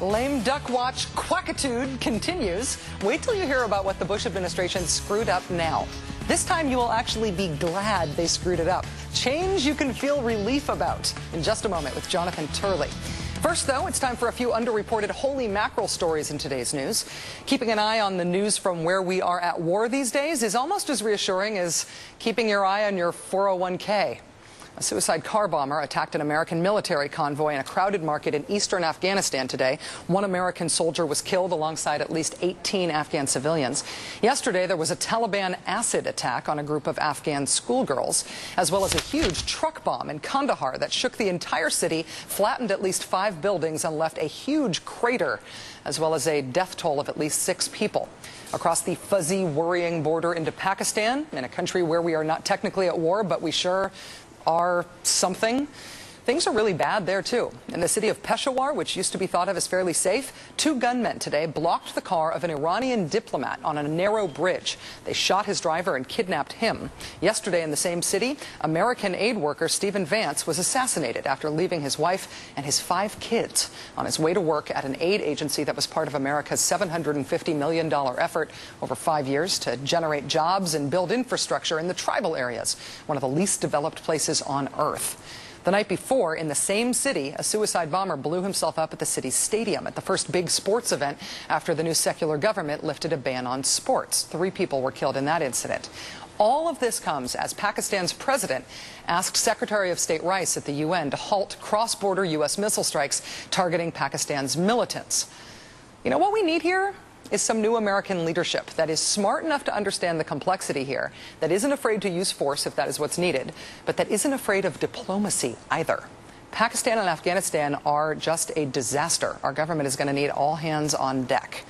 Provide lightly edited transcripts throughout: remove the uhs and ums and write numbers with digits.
Lame duck watch quackitude continues. Wait till you hear about what the Bush administration screwed up now. This time you will actually be glad they screwed it up. Change you can feel relief about. In just a moment with Jonathan Turley. First, though, it's time for a few underreported holy mackerel stories in today's news. Keeping an eye on the news from where we are at war these days is almost as reassuring as keeping your eye on your 401k. A suicide car bomber attacked an American military convoy in a crowded market in eastern Afghanistan today. One American soldier was killed alongside at least 18 Afghan civilians. Yesterday, there was a Taliban acid attack on a group of Afghan schoolgirls, as well as a huge truck bomb in Kandahar that shook the entire city, flattened at least 5 buildings, and left a huge crater, as well as a death toll of at least 6 people. Across the fuzzy, worrying border into Pakistan, in a country where we are not technically at war, but we sure are something. Things are really bad there, too. In the city of Peshawar, which used to be thought of as fairly safe, 2 gunmen today blocked the car of an Iranian diplomat on a narrow bridge. They shot his driver and kidnapped him. Yesterday in the same city, American aid worker Stephen Vance was assassinated after leaving his wife and his 5 kids on his way to work at an aid agency that was part of America's $750 million effort over 5 years to generate jobs and build infrastructure in the tribal areas, one of the least developed places on Earth. The night before, in the same city, a suicide bomber blew himself up at the city's stadium at the first big sports event after the new secular government lifted a ban on sports. 3 people were killed in that incident. All of this comes as Pakistan's president asked Secretary of State Rice at the UN to halt cross-border U.S. missile strikes targeting Pakistan's militants. You know what we need here? Is some new American leadership that is smart enough to understand the complexity here, that isn't afraid to use force if that is what's needed, but that isn't afraid of diplomacy either. Pakistan and Afghanistan are just a disaster. Our government is going to need all hands on deck.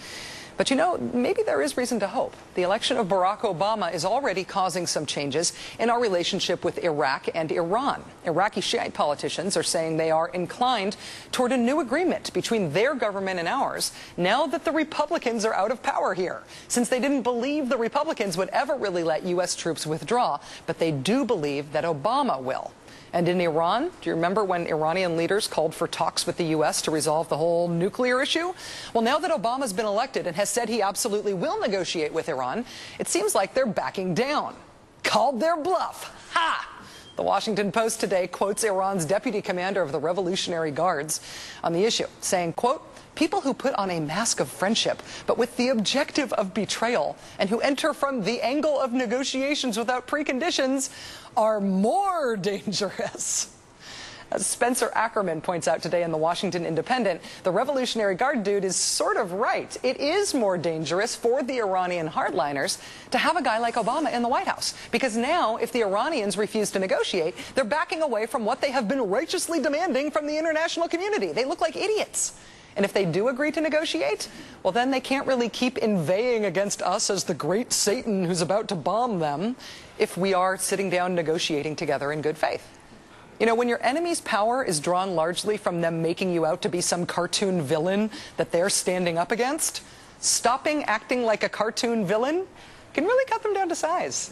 But you know, maybe there is reason to hope. The election of Barack Obama is already causing some changes in our relationship with Iraq and Iran. Iraqi Shiite politicians are saying they are inclined toward a new agreement between their government and ours now that the Republicans are out of power here, since they didn't believe the Republicans would ever really let U.S. troops withdraw, but they do believe that Obama will. And in Iran, do you remember when Iranian leaders called for talks with the U.S. to resolve the whole nuclear issue? Well, now that Obama's been elected and has said he absolutely will negotiate with Iran, it seems like they're backing down. Called their bluff. Ha! The Washington Post today quotes Iran's deputy commander of the Revolutionary Guards on the issue, saying, quote, "People who put on a mask of friendship, but with the objective of betrayal, and who enter from the angle of negotiations without preconditions, are more dangerous." As Spencer Ackerman points out today in the Washington Independent, the Revolutionary Guard dude is sort of right. It is more dangerous for the Iranian hardliners to have a guy like Obama in the White House. Because now, if the Iranians refuse to negotiate, they're backing away from what they have been righteously demanding from the international community. They look like idiots. And if they do agree to negotiate, well, then they can't really keep inveighing against us as the great Satan who's about to bomb them if we are sitting down negotiating together in good faith. You know, when your enemy's power is drawn largely from them making you out to be some cartoon villain that they're standing up against, stopping acting like a cartoon villain can really cut them down to size.